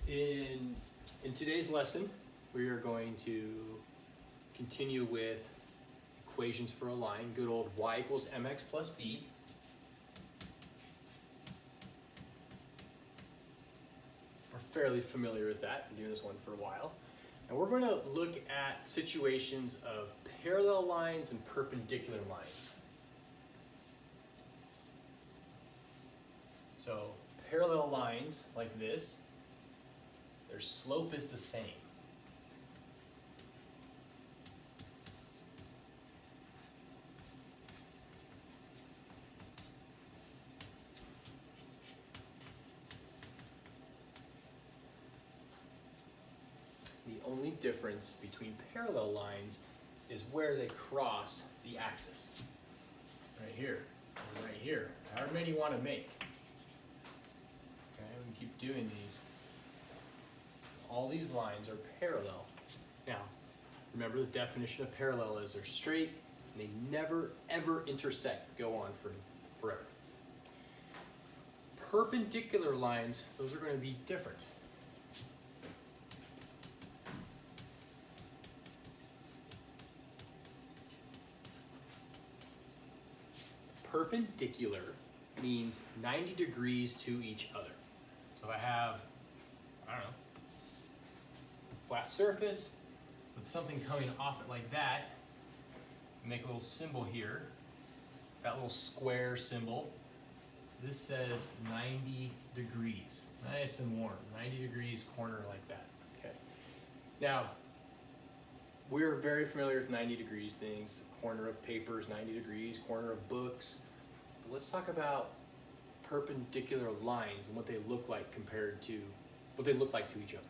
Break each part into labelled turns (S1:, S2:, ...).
S1: In today's lesson, we are going to continue with equations for a line, good old y equals mx plus b. We're fairly familiar with that, been doing this one for a while. And we're going to look at situations of parallel lines and perpendicular lines. So parallel lines like this, their slope is the same. The only difference between parallel lines is where they cross the axis. Right here, or right here, however many you want to make. Okay, we can keep doing these. All these lines are parallel. Now, remember the definition of parallel is they're straight and they never ever intersect, go on forever. Perpendicular lines, those are going to be different. Perpendicular means 90 degrees to each other. So if I have, I don't know, flat surface with something coming off it like that, make a little symbol here, that little square symbol, this says 90 degrees, nice and warm, 90 degrees corner like that, okay. Now, we're very familiar with 90 degrees things, corner of papers, 90 degrees, corner of books, but let's talk about perpendicular lines and what they look like compared to, what they look like to each other.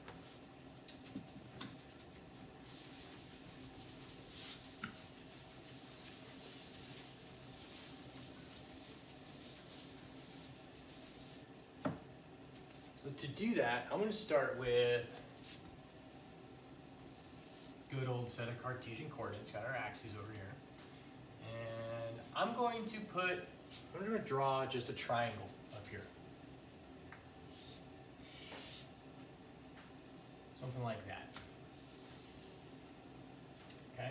S1: So to do that, I'm going to start with good old set of Cartesian coordinates, got our axes over here. And I'm going to draw just a triangle up here. Something like that. Okay?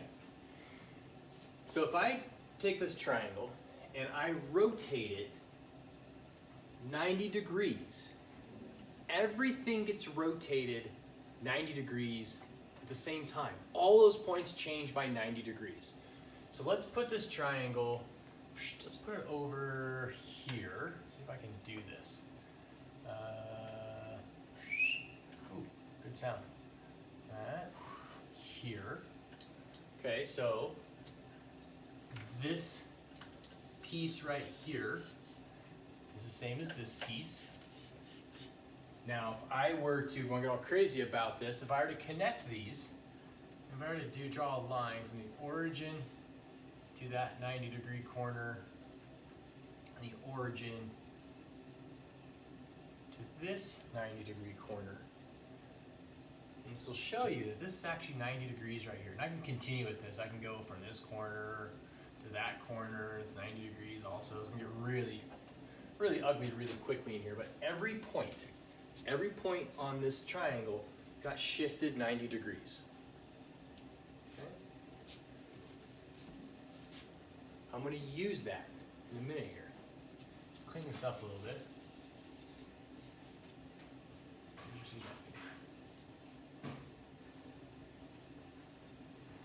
S1: So if I take this triangle and I rotate it 90 degrees, everything gets rotated 90 degrees at the same time. All those points change by 90 degrees. So let's put this triangle, let's put it over here. See if I can do this. Ooh, good sound. Here. Okay, so this piece right here is the same as this piece. Now, if I were to, I'm going to get all crazy about this, if I were to connect these, if I were to draw a line from the origin to that 90 degree corner, and the origin to this 90 degree corner, and this will show you that this is actually 90 degrees right here. And I can continue with this. I can go from this corner to that corner, it's 90 degrees also. It's going to get really, really ugly really quickly in here, but every point on this triangle got shifted 90 degrees. Okay? I'm going to use that in a minute here. Let's clean this up a little bit.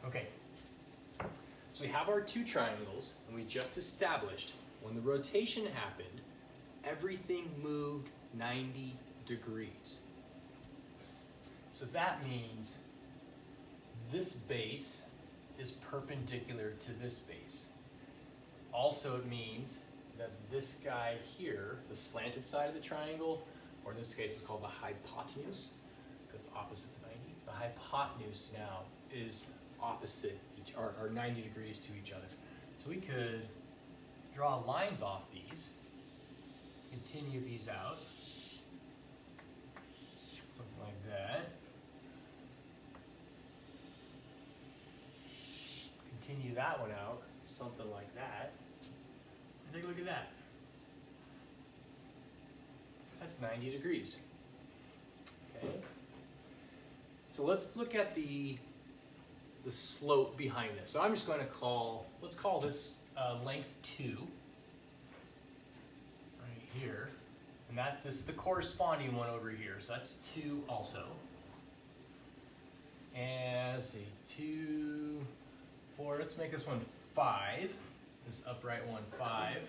S1: Okay, so we have our two triangles, and we just established when the rotation happened, everything moved 90 degrees. So that means this base is perpendicular to this base. Also, it means that this guy here, the slanted side of the triangle, or in this case it's called the hypotenuse, because it's opposite the 90. The hypotenuse now is opposite or 90 degrees to each other. So we could draw lines off these, continue these out, something like that. Continue that one out, something like that. And take a look at that. That's 90 degrees. Okay. So let's look at the slope behind this. So I'm just going to let's call this length 2 right here. And this is the corresponding one over here. So that's 2 also. And let's see, 2, 4, let's make this one 5. This upright one 5. And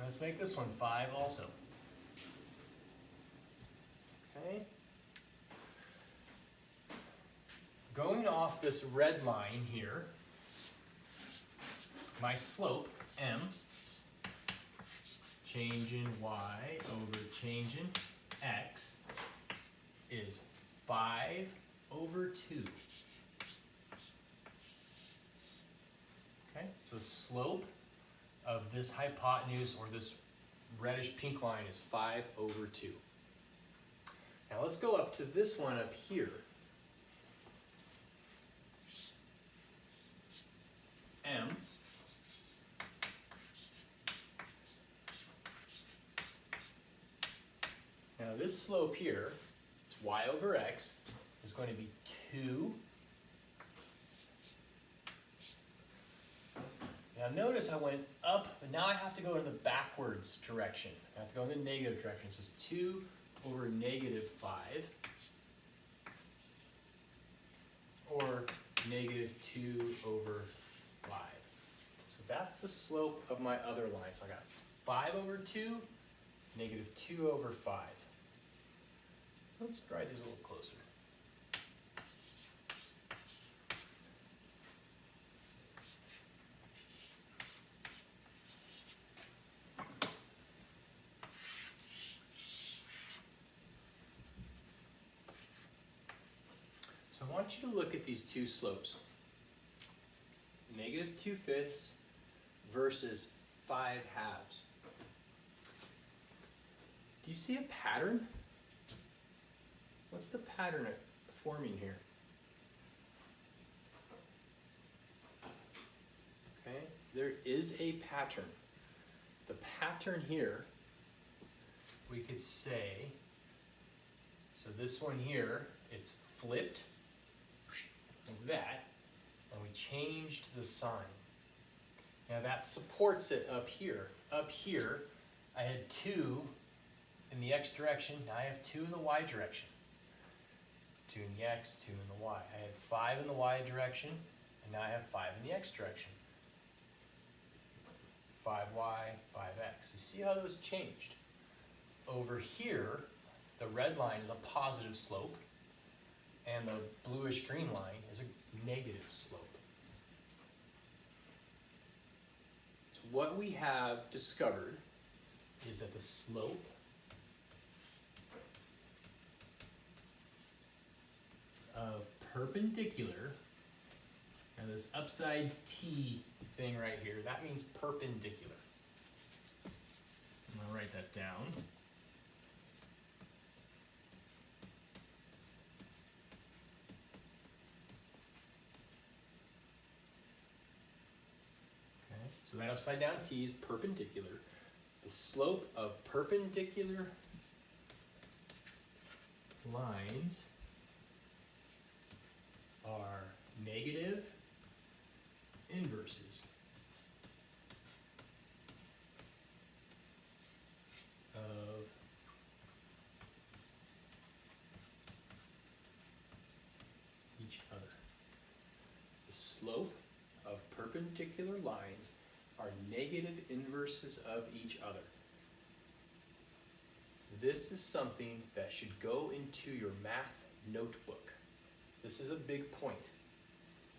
S1: let's make this one 5 also. Okay. Going off this red line here, my slope, m, change in y over change in x, is 5 over 2. Okay, so slope of this hypotenuse, or this reddish pink line, is 5 over 2. Now let's go up to this one up here. M. Now this slope here, y over x, is going to be 2. Now notice I went up, but now I have to go in the backwards direction. I have to go in the negative direction. So it's 2 over negative 5. Or negative 2 over 5. So that's the slope of my other line. So I got 5 over 2, negative 2 over 5. Let's try these a little closer. So I want you to look at these two slopes. Negative 2/5 versus 5 halves. Do you see a pattern? What's the pattern forming here? Okay, there is a pattern. The pattern here, we could say, so this one here, it's flipped like that, and we changed the sign. Now that supports it up here. Up here, I had 2 in the x direction, now I have 2 in the y direction. 2 in the x, 2 in the y. I had 5 in the y direction, and now I have 5 in the x direction. 5y, 5x. You see how those changed? Over here, the red line is a positive slope, and the bluish green line is a negative slope. So what we have discovered is that the slope of perpendicular, and this upside T thing right here, that means perpendicular. I'm going to write that down. Okay, so that upside down T is perpendicular. The slope of perpendicular lines are negative inverses of each other. The slope of perpendicular lines are negative inverses of each other. This is something that should go into your math notebook. This is a big point.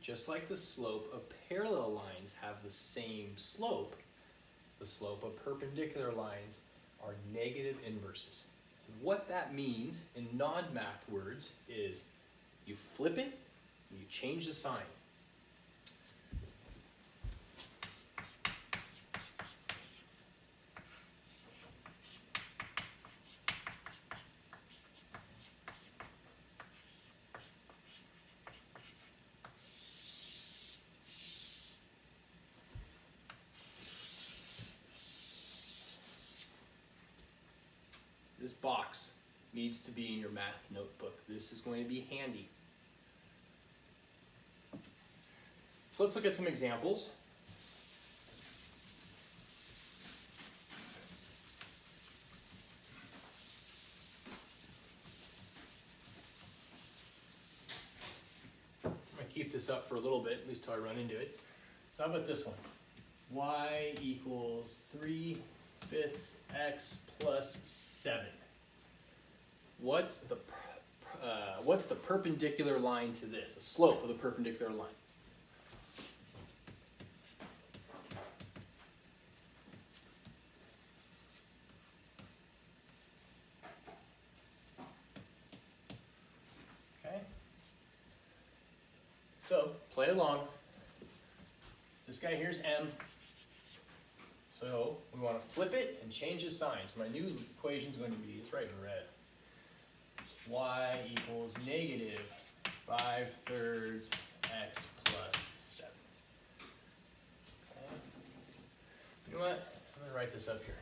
S1: Just like the slope of parallel lines have the same slope, the slope of perpendicular lines are negative inverses. What that means in non-math words is you flip it and you change the sign. This box needs to be in your math notebook. This is going to be handy. So let's look at some examples. I'm going to keep this up for a little bit, at least till I run into it. So how about this one? Y equals 3/5 x plus 7. What's the perpendicular line to this? A slope of the perpendicular line. Okay. So play along. This guy here's m. So we want to flip it and change the sign. So my new equation is going to be, it's right in red. Y equals negative 5/3 x plus 7. Okay. You know what? I'm going to write this up here.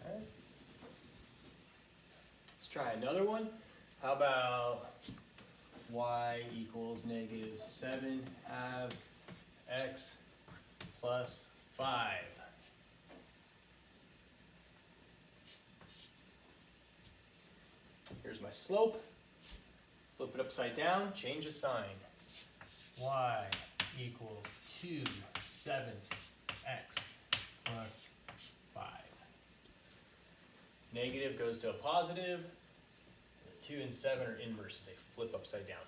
S1: Okay. Let's try another one. How about y equals negative 7/2 x plus 5. Here's my slope. Flip it upside down, change the sign. Y equals 2/7 x plus 5. Negative goes to a positive. The 2 and 7 are inverses. They flip upside down.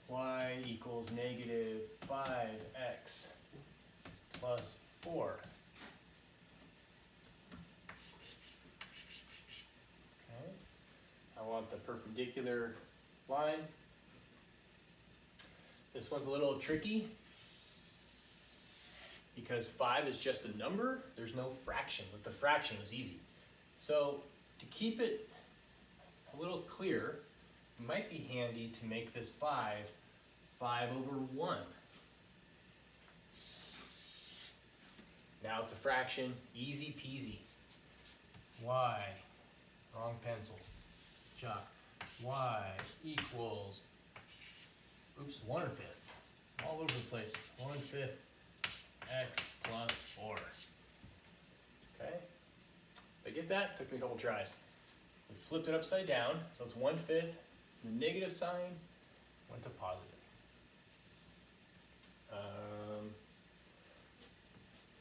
S1: Y equals negative 5x plus 4. Okay. I want the perpendicular line. This one's a little tricky because 5 is just a number. There's no fraction. With the fraction, it's easy. So to keep it a little clear, it might be handy to make this 5 5/1. Now it's a fraction, easy peasy. Y, wrong pencil, chalk. Y equals, 1/5, all over the place. 1/5 x plus 4. Okay, but get that? Took me a couple tries. We flipped it upside down, so it's 1/5. The negative sign went to positive.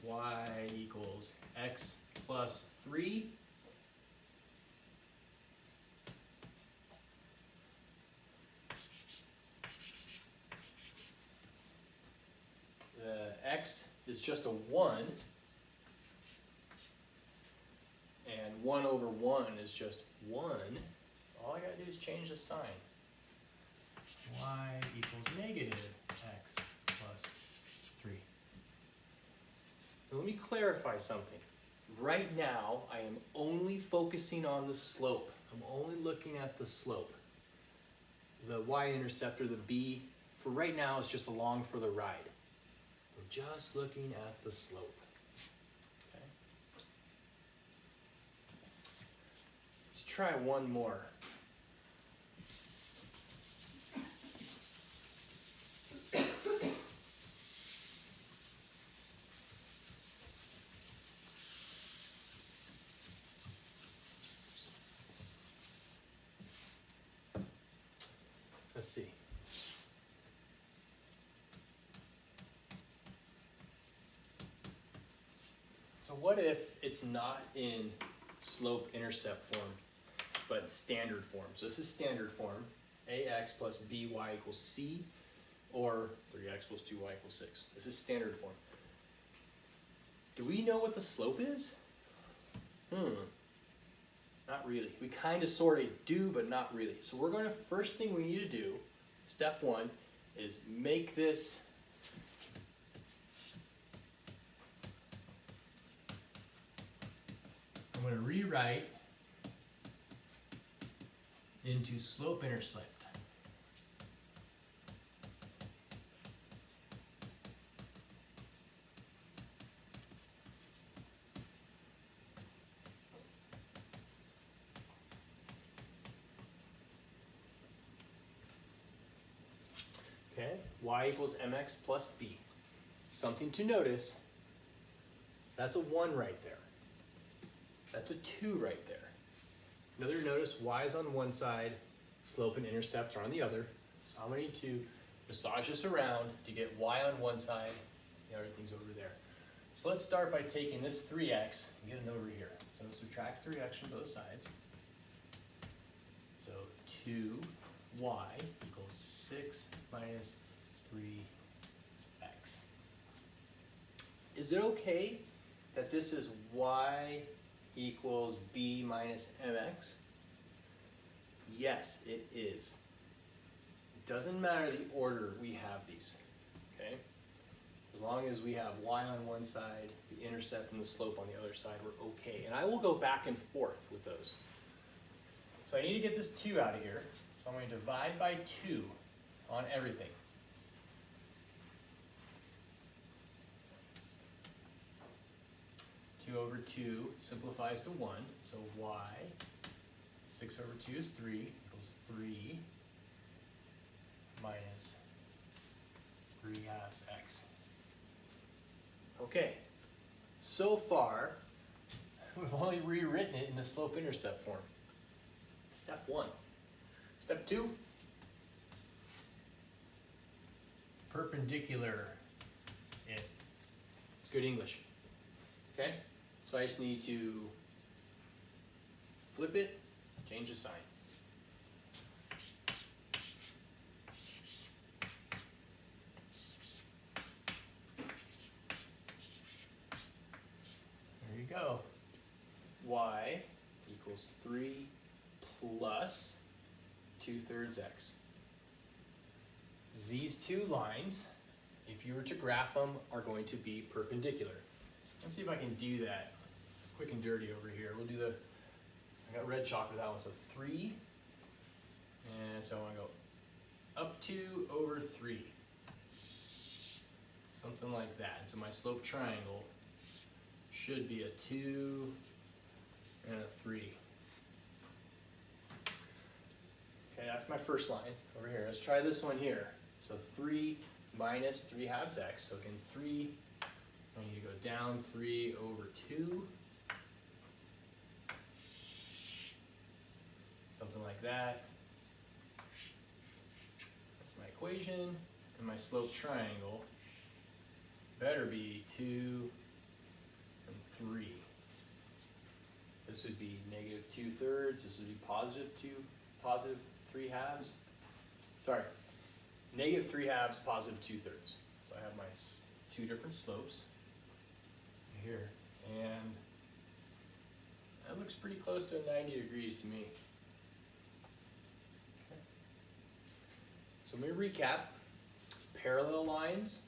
S1: Y equals x plus 3. The x is just a 1, and 1/1 is just 1. All I gotta do is change the sign. Y equals negative x plus 3. Now let me clarify something. Right now, I am only focusing on the slope. I'm only looking at the slope. The y-intercept, or the b, for right now, is just along for the ride. We're just looking at the slope. Okay. Let's try one more. Let's see. So what if it's not in slope-intercept form, but standard form? So this is standard form, ax plus by equals c, or 3x plus 2y equals 6. This is standard form. Do we know what the slope is? Not really. We kind of sort of do, but not really. So we're going to, first thing we need to do, step 1, is make this I'm going to rewrite into slope-intercept. Okay, y equals mx plus b. Something to notice, that's a 1 right there. That's a 2 right there. Another notice, y is on one side, slope and intercept are on the other. So I'm going to need to massage this around to get y on one side, the other thing's over there. So let's start by taking this 3x and get it over here. So subtract 3x from both sides. So 2y equals 6 minus 3x. Is it okay that this is y equals b minus mx? Yes, it is. It doesn't matter the order we have these, okay? As long as we have y on one side, the intercept and the slope on the other side, we're okay. And I will go back and forth with those. So I need to get this 2 out of here. So I'm going to divide by 2 on everything. Two over 2 simplifies to 1. So y, 6 over 2 is 3, equals 3 minus 3 halves x. Okay, so far, we've only rewritten it in the slope-intercept form. Step 1. Step 2, perpendicular it. It's good English. Okay, so I just need to flip it, change the sign. There you go. Y equals 3 plus 2/3 x. These two lines, if you were to graph them, are going to be perpendicular. Let's see if I can do that quick and dirty over here. We'll do the, I got red chalk with that one, so 3, and so I want to go up 2 over 3. Something like that. So my slope triangle should be a 2 and a 3. Okay, that's my first line over here. Let's try this one here. So 3 minus 3 halves x. So again, 3, I need to go down 3 over 2. Something like that. That's my equation. And my slope triangle better be 2 and 3. This would be negative 2/3. This would be positive 3 halves. Sorry, negative 3 halves, positive 2/3. So I have my 2 different slopes here, and that looks pretty close to 90 degrees to me. Okay. So let me recap. Parallel lines,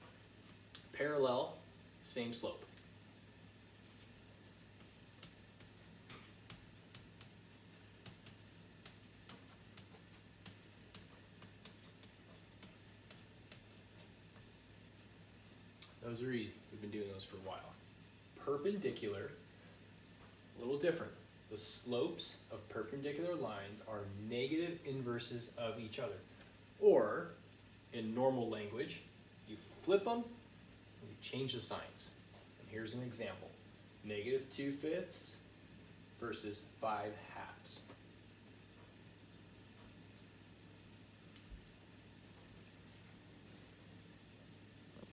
S1: parallel, same slope. Those are easy. We've been doing those for a while. Perpendicular, a little different. The slopes of perpendicular lines are negative inverses of each other. Or, in normal language, you flip them and you change the signs. And here's an example. Negative 2/5 versus 5 halves.